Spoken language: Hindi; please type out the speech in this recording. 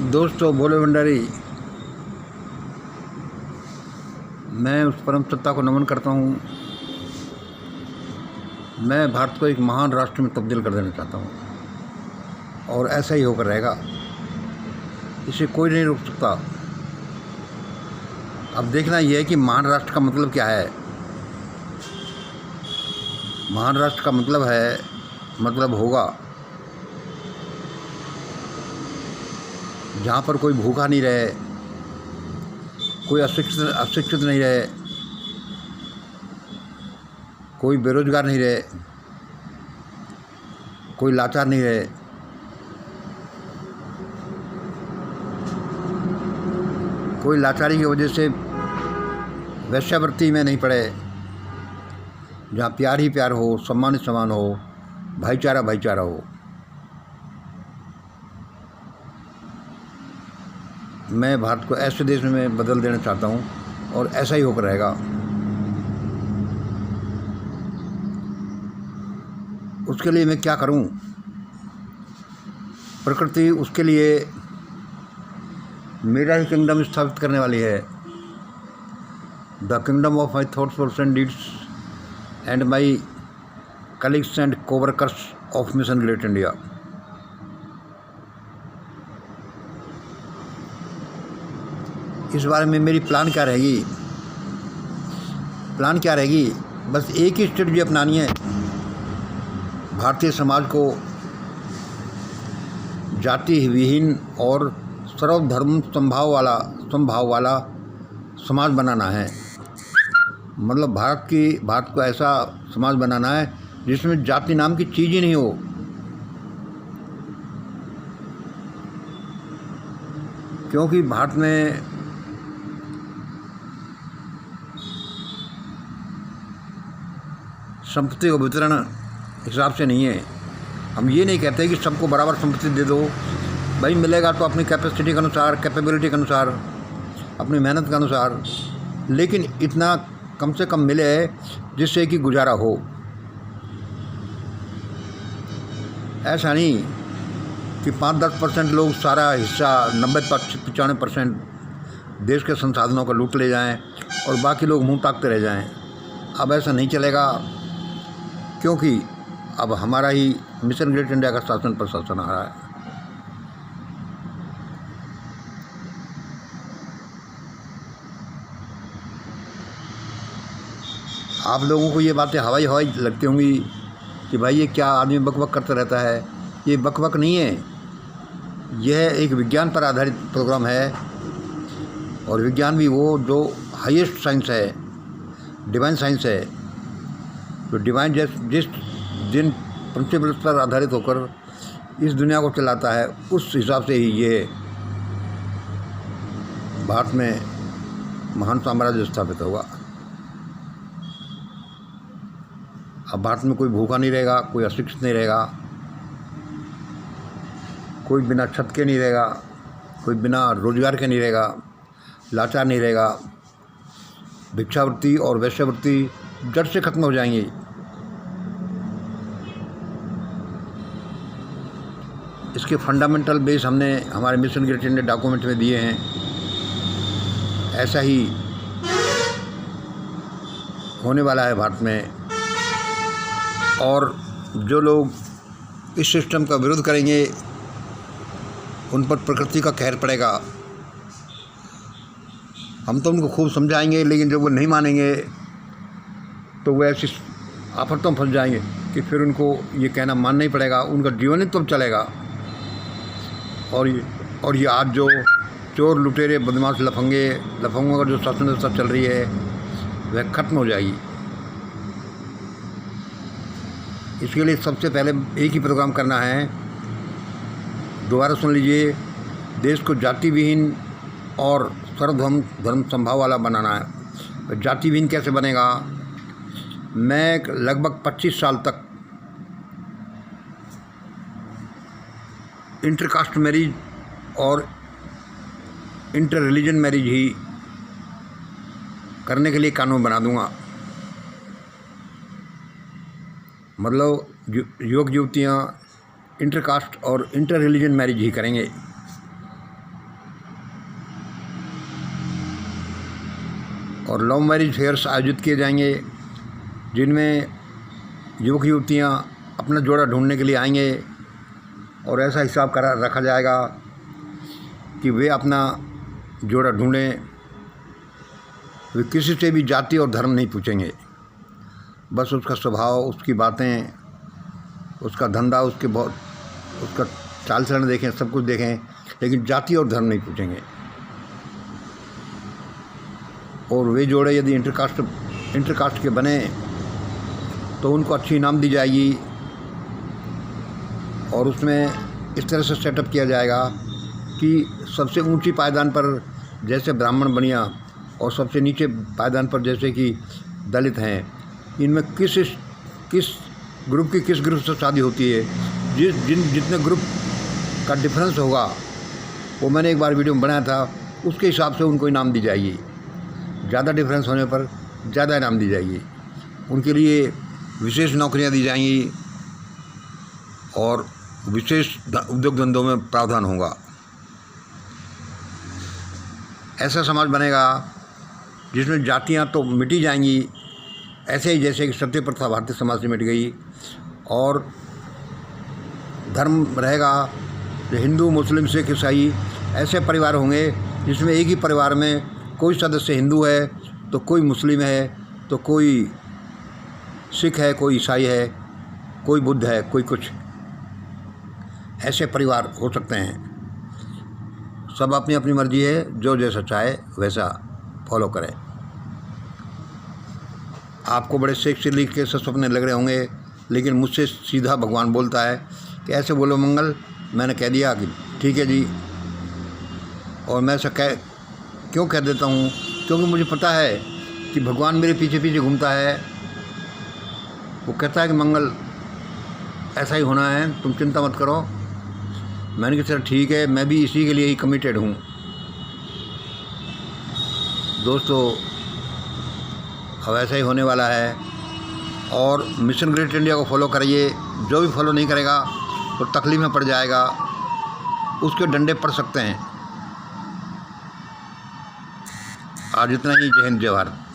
दोस्तों, भोले भंडारी, मैं उस परम सत्ता को नमन करता हूँ। मैं भारत को एक महान राष्ट्र में तब्दील कर देना चाहता हूँ और ऐसा ही होकर रहेगा। इसे कोई नहीं रोक सकता। अब देखना यह है कि महान राष्ट्र का मतलब क्या है। महान राष्ट्र का मतलब होगा जहाँ पर कोई भूखा नहीं रहे, कोई अशिक्षित नहीं रहे, कोई बेरोजगार नहीं रहे, कोई लाचार नहीं रहे, कोई लाचारी की वजह से वेश्यावृत्ति में नहीं पड़े, जहाँ प्यार ही प्यार हो, सम्मान ही सम्मान हो, भाईचारा भाईचारा हो। मैं भारत को ऐसे देश में बदल देना चाहता हूँ और ऐसा ही होकर रहेगा। उसके लिए मैं क्या करूँ? प्रकृति उसके लिए मेरा ही किंगडम स्थापित करने वाली है। The kingdom of my thoughts words and deeds and my colleagues and coworkers of mission great India. इस बारे में मेरी प्लान क्या रहेगी? बस एक ही स्ट्रेटजी अपनानी है। भारतीय समाज को जाति विहीन और सर्वधर्म संभाव वाला समाज बनाना है। मतलब भारत को ऐसा समाज बनाना है जिसमें जाति नाम की चीज़ ही नहीं हो। क्योंकि भारत में संपत्ति का वितरण हिसाब से नहीं है। हम ये नहीं कहते कि सबको बराबर संपत्ति दे दो। भाई मिलेगा तो अपनी कैपेसिटी के अनुसार, कैपेबिलिटी के अनुसार, अपनी मेहनत के अनुसार, लेकिन इतना कम से कम मिले जिससे कि गुजारा हो। ऐसा नहीं कि 5-10% लोग सारा हिस्सा 90-95% देश के संसाधनों का लूट ले जाएं और बाकी लोग मुंह ताकते रह जाएं। अब ऐसा नहीं चलेगा, क्योंकि अब हमारा ही मिशन ग्रेट इंडिया का शासन प्रशासन आ रहा है। आप लोगों को ये बातें हवाई लगती होंगी कि भाई ये क्या आदमी बकबक करता रहता है। ये बकबक नहीं है, यह एक विज्ञान पर आधारित प्रोग्राम है। और विज्ञान भी वो जो हाईएस्ट साइंस है, डिवाइन साइंस है, जो डिवाइन जिन प्रिंसिपल्स पर आधारित होकर इस दुनिया को चलाता है, उस हिसाब से ही ये भारत में महान साम्राज्य स्थापित होगा। अब भारत में कोई भूखा नहीं रहेगा, कोई अशिक्षित नहीं रहेगा, कोई बिना छत के नहीं रहेगा, कोई बिना रोजगार के नहीं रहेगा, लाचार नहीं रहेगा। भिक्षावृत्ति और वेश्यावृत्ति जड़ से खत्म हो जाएंगी। इसके फंडामेंटल बेस हमने हमारे मिशन ग्रेट इंडिया डॉक्यूमेंट में दिए हैं। ऐसा ही होने वाला है भारत में। और जो लोग इस सिस्टम का विरोध करेंगे उन पर प्रकृति का कहर पड़ेगा। हम तो उनको खूब समझाएंगे, लेकिन जब वो नहीं मानेंगे तो वो ऐसी आफतों में फंस जाएंगे कि फिर उनको ये कहना मानना ही पड़ेगा। उनका जीवन ही तो चलेगा। और ये आज जो चोर लुटेरे बदमाश लफंगों का जो शासन व्यवस्था चल रही है वह खत्म हो जाएगी। इसके लिए सबसे पहले एक ही प्रोग्राम करना है। दोबारा सुन लीजिए, देश को जाति विहीन और सर्वधर्म संभाव वाला बनाना है। जाति विहीन कैसे बनेगा? मैं लगभग 25 साल तक इंटरकास्ट मैरिज और इंटर रिलीजन मैरिज ही करने के लिए कानून बना दूंगा। मतलब युवक युवतियाँ इंटरकास्ट और इंटर रिलीजन मैरिज ही करेंगे। और लव मैरिज फेयर्स आयोजित किए जाएंगे, जिनमें युवक युवतियाँ अपना जोड़ा ढूंढने के लिए आएंगे और ऐसा हिसाब करा रखा जाएगा कि वे अपना जोड़ा ढूंढें। वे किसी से भी जाति और धर्म नहीं पूछेंगे, बस उसका स्वभाव, उसकी बातें, उसका धंधा, उसका चाल चलन देखें, सब कुछ देखें, लेकिन जाति और धर्म नहीं पूछेंगे। और वे जोड़े यदि इंटरकास्ट के बने तो उनको अच्छी इनाम दी जाएगी और उसमें इस तरह से सेटअप किया जाएगा कि सबसे ऊंची पायदान पर जैसे ब्राह्मण बनिया और सबसे नीचे पायदान पर जैसे कि दलित हैं, इनमें किस ग्रुप की किस ग्रुप से शादी होती है, जितने ग्रुप का डिफरेंस होगा, वो मैंने एक बार वीडियो में बनाया था, उसके हिसाब से उनको इनाम दी जाएगी। ज़्यादा डिफरेंस होने पर ज़्यादा इनाम दी जाएगी। उनके लिए विशेष नौकरियां दी जाएंगी और विशेष उद्योग धंधों में प्रावधान होगा। ऐसा समाज बनेगा जिसमें जातियां तो मिटी जाएंगी, ऐसे ही जैसे कि सत्य प्रथा भारतीय समाज से मिट गई, और धर्म रहेगा जो हिंदू, मुस्लिम, सिख, ईसाई ऐसे परिवार होंगे जिसमें एक ही परिवार में कोई सदस्य हिंदू है तो कोई मुस्लिम है, तो कोई सिख है, कोई ईसाई है, कोई बुद्ध है, कोई कुछ। ऐसे परिवार हो सकते हैं। सब अपनी अपनी मर्जी है, जो जैसा चाहे वैसा फॉलो करें। आपको बड़े सेक्सी लीग के सपने लग रहे होंगे, लेकिन मुझसे सीधा भगवान बोलता है कि ऐसे बोलो मंगल। मैंने कह दिया कि ठीक है जी, और मैं ऐसा क्यों कह देता हूँ, क्योंकि मुझे पता है कि भगवान मेरे पीछे पीछे घूमता है। वो कहता है कि मंगल ऐसा ही होना है, तुम चिंता मत करो। मैंने कहा चल ठीक है, मैं भी इसी के लिए ही कमिटेड हूँ। दोस्तों, अब ऐसा ही होने वाला है और मिशन ग्रेट इंडिया को फॉलो करिए। जो भी फॉलो नहीं करेगा तो तकलीफ में पड़ जाएगा, उसके डंडे पड़ सकते हैं। आज इतना ही। जय हिंद, जय भारत।